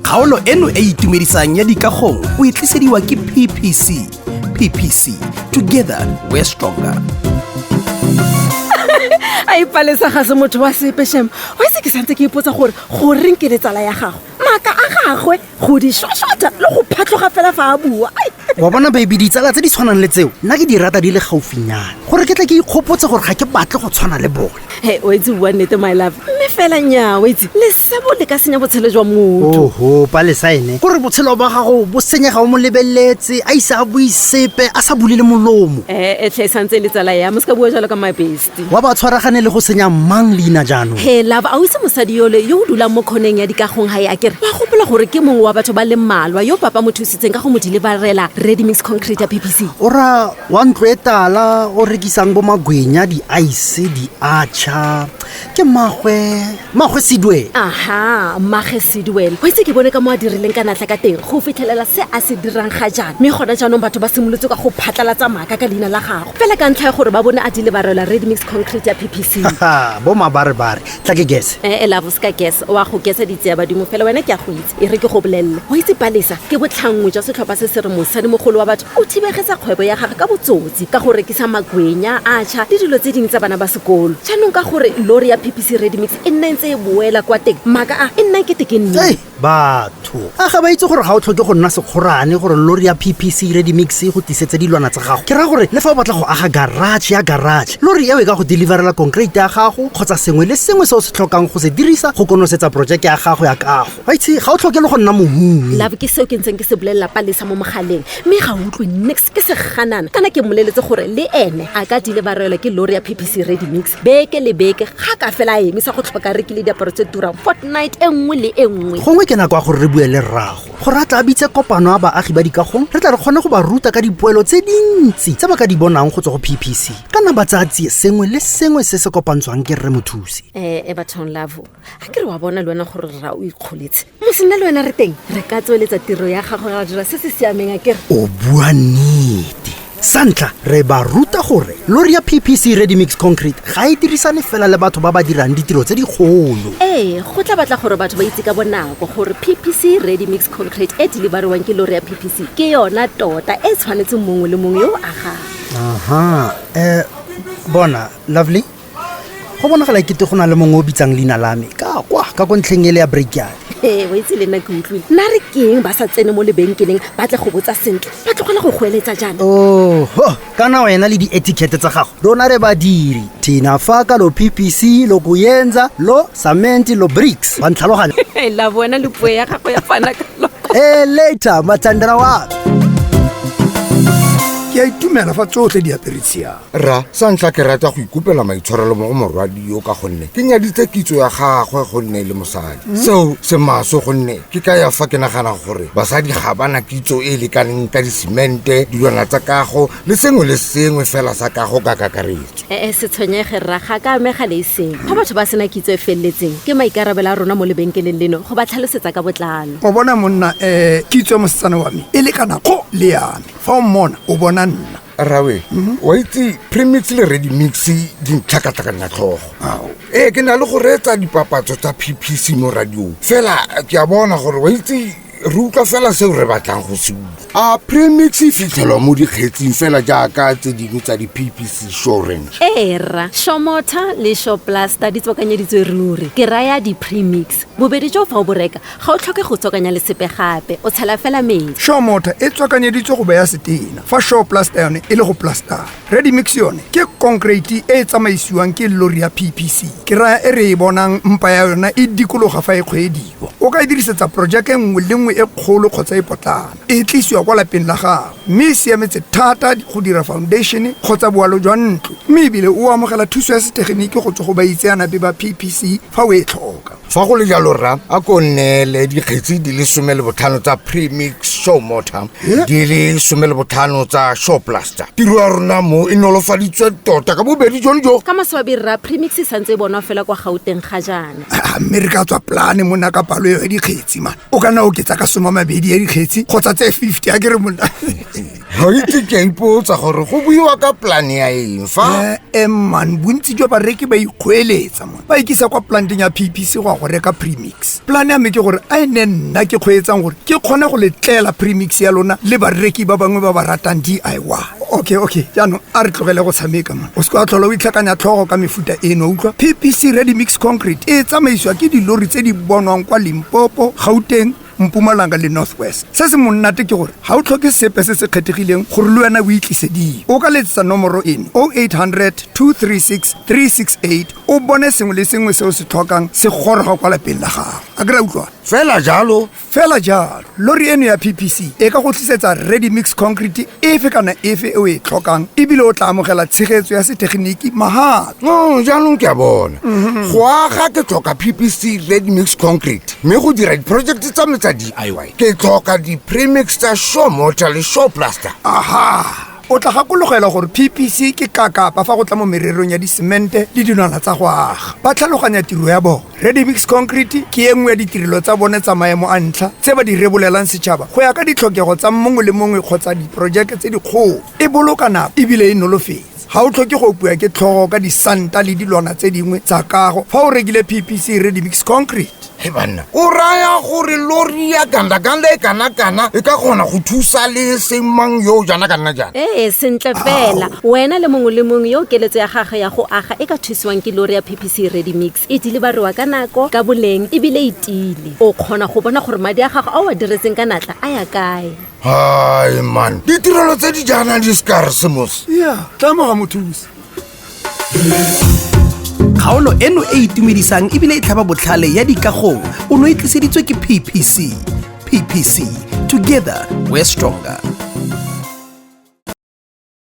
Kgaolo eno e itumedisang ya dikagong o e tlisediwa ke PPC. PPC, together we're stronger. A ipalesa ga se motho wa sepeshem wa se ke santse ke ipotsa gore goreng ke le tsala ya gago maaka a gagwe go di shoshota le go phatloga fela fa a bua wa bona baby ditsala tse di tshwanang le tseo nna ke di rata di le gaufinyana gore ke tle ke ikgopotse gore ga ke batle go tshwana le bone o itse bua nnete my love mme fela nnyaa o itse le sebo le ka senya botshelo jwa motho oho palesa ene gore botshelo ba gago bo senyega o mo lebeletse a isa a buisepe a sa bule le molomo tle santse le tsala ya mo se ka bua jalo ka my bestie wa ba tshwaragane le go senya mang leina jaanong love a o itse mosadi yole yo o dulang mo kgoneng ya dikagong ga e a kere wa gopola gore ke mongwe wa batho ba le mmalwa yo papa mo thusitseng ka go mo deliverela ready mix concrete ya PPC ora wa ntlo e tala o rekisang bo magwenya di-ice di-acha ke magwe Sidwell aha mage Sidwell wa itse ke bone ka mo a dirileng ka natla ka teng go fitlhelela se a se dirang ga jaana mme gona jaanong batho ba simolotse ka go phatlalatsa maaka ka leina la gago fela ka ntlha ya gore ba bone a deliverela ready mix concrete ya PPC bo mabarebare tla ke guess lavo ska guess wa go guessa ditseya badimo fela wena ke a go itse e re ke go bolelle wa itse palesa ke botlhangwe jwa setlhopha se se re mosadi mogolo wa batho o thibegetsa kgwebo ya gagwe ka botsotsi ka go rekisa magwenya acha le dilo tse dingwe tsa bana ba sekolo jaanong ka gore lori ya PPC ready mix e nna ntse e boela kwa teng maaka a e nna ke nne batho a ga ba itse gore ga o tlhoke go nna sekgorane gore lori ya PPC ready mix go tisetse dilwana tsa gago ke ra gore le fa o batla go aga garage lori eo e ka go deliverela concrete ya gago kgotsa sengwe le sengwe se o se tlhokang go se dirisa go konosetsa projeke ya gago ya kago wa itse ga o tlhoke le go nna mohumi love ke seo ke ntseng ke se bolelela palesa mo mogaleng mme ga utlwe next ke se ganana kana ke mmoleletse gore le ene a ka deliverela ke lori ya PPC ready mix beke le beke ga ka fela e emisa go tlhoka rekile diaparo tse turang fortnight e nngwe le e nngwe gongwe ke nako ya gore re bue le rrago gore a tla bitse kopano ya baagi ba dikagong re tla re kgone go ba ruta ka dipoelo tse dintsi tse ba ka di bonang go tswa go PPC kana ba tsatsi sengwe le sengwe se se kopantshwang ke re mothusi bathong lavo a ke re wa bona le wena gore ra o ikgoletse mo sena le wena re teng re ka tsweletsa tiro ya gago ra dira se se siameng a kere o bua nnete santlha re ba ruta gore lori ya PPC ready mix concrete ga e dirisane fela le batho ba ba dirang ditiro tse digolo go tla batla gore batho ba itse ka bonako gore PPC ready mix concrete e deliveriwang ke lori ya PPC ke yona tota e tshwanetseng mongwe le mongwe yo o agang bona lovely go bonagala ekete go na le mongwe o bitsang leina la me ka ko ntlheng e le ya breakyard wa itse le nna ke utlwile nna re keng ba sa tsene mo lebenkeleng ba tle go botsa sentle ba tlogela go goeletsa jaana kana wena le di-etiquette tsa gago lona re badiri thina faka lo PPC lo kuyenza lo cement lo bricks wa ntlhaloganya la bona le puo ya gago ya fana ka loko later mathandra wa ke a itumela fa tsotlhe di aperetsia ra sa ntlha ke rata go ikopela maitshwarelo mo go morwadi yo ka gonne ke nyaditse kitso ya gagwe gonne le mosadi seo se maso gonne ke ka ya fa ke nagana gore basadi ga bana kitso e lekaneng ka disemente dilwana tsa kago le sengwe fela sa kago ka kakaretso se tshwenyege rra ga ka amega le seng ga batho ba sena kitso e feleletseng ke maikarabelo a rona mo lebenkeleng leno go ba tlhalosetsa ka botlalo o bona monna kitso ya mosetsana wa me e lekana go le yame fa o mmona o bona nna rawe wa itse premix le ready mix di ntlhakatlhakana tlhogo ke na le go reetsa dipapatso tsa PPC mo radio fela ke a bona gore wa itse re utlwa fela seo re batlang go se utlwa a premix e fitlhelwa mo dikgetsing fela jaaka tse dingwe tsa di-PPC show range ra shomota le showplaster di tswakanyeditswe ruri ke raya di-premix bobedi jo fa o boreka ga o tlhoke go tswakanya le sepe gape o tshela fela metsi showmota e tswakanyeditswe go beya setena fa showplaster yone e le go plaster ready mix yone ke concrete e tsamaisiwang ke lori ya PPC ke raya e re e bonang mpa ya yona e dikologa fa e kgwediwa o ka e dirisetsa projeke nngwe le nngwe e kgolo kgotsa e potlana e tlisiwa kwa lapeng la gago mme e siametse thata go dira foundation kgotsa boalo jwa ntlo mme ebile o amogela thuso ya setegeniki go tswa go baitseanape ba PPC fa o e tlhoka fa go le jalo rra a ko nnele dikgetsi di le 15 tsa premix show motor di le 15 tsa show plaster tiro ya rona mo e nolofaditswe tota ka bobedi jo ka maswabi rra premix santse bona fela kwa Gauteng ga jaana mme re ka tswa plane mona ka palo eo ya dikgetsi man o ka nna oketsa ka 20 ya dikgetsi kgotsa tse 50 a ke re monna ga itse ke a ipotsa gore go buiwa ka polane ya eng fa man bontsi jwa bareki ba ikgweeletsa man ba ikisa kwa planteng ya PPC go a go reka premix plan ya me ke gore a ene nna ke kgweetsang gore ke kgone go letlela premix ya lona le bareki ba bangwe ba ba ratang DIY okay jaanong a re tlogele go tshameka man o se ka tlhola o itlhakanya tlhogo ka mefuta eno utlwa PPC ready mix concrete e tsamaisiwa ke dilori tse di bonwang kwa Limpopo Gauteng Mpumalanga le Northwest se se monnate ke gore ga o tlhoke sepe se se kgethegileng gore le wena o itlisedie o ka letsetsa nomoro eno 0800 236 368 o bone sengwe le sengwe se o se tlhokang se goroga kwa lapeng la gago a kry-a utlwa fela jalo lori eno ya PPC e ka go tlisetsa ready mix concrete efe kana efe e o e tlhokang ebile o tla amogela tshegetso ya setegeniki mahala jaanong ke a bona go aga ke tlhoka PPC ready mix concrete mme go dira diprojekte tsa me tsa DIY ke tlhoka di-premix tsa Shaw Mortar le Shaw Plaster o tla gakologela gore PPC ke kakapa fa go tla mo mererong ya disemente le dinwana tsa go aga ba tlhaloganya tiro ya bona ready mix concrete ke engwe ya ditirelo tsa bone tsa maemo a ntlha tse ba di rebolelang setšhaba go ya ka ditlhokego tsa mongwe le mongwe kgotsa diporojeke tse dikgolo e boloka nako ebile e nolofetse ga o tlhoke go bua ke tlhogo ka disanta le dilwana tse dingwe tsa kago fa o rekile PPC ready mix concrete he banna o raya gore lori ya gandaganda e kana-kana e ka kgona go thusa le seng mang yo jana ka nna jana sentle fela wena le mongwe yo keletso ya gagwe ya go aga e ka thusiwang ke lori ya PPC ready mix e deliveriwa ka nako ka boleng ebile e tile o kgona go bona gore madi a gago a o a diretseng ka natla a ya kae hai man ditirelo tse di jana di skare semos tlamoga mothusi kgaolo eno e itumedisang ebile e tlhaba botlhale ya dikagong o no e tliseditswe ke PPC together we're stronger.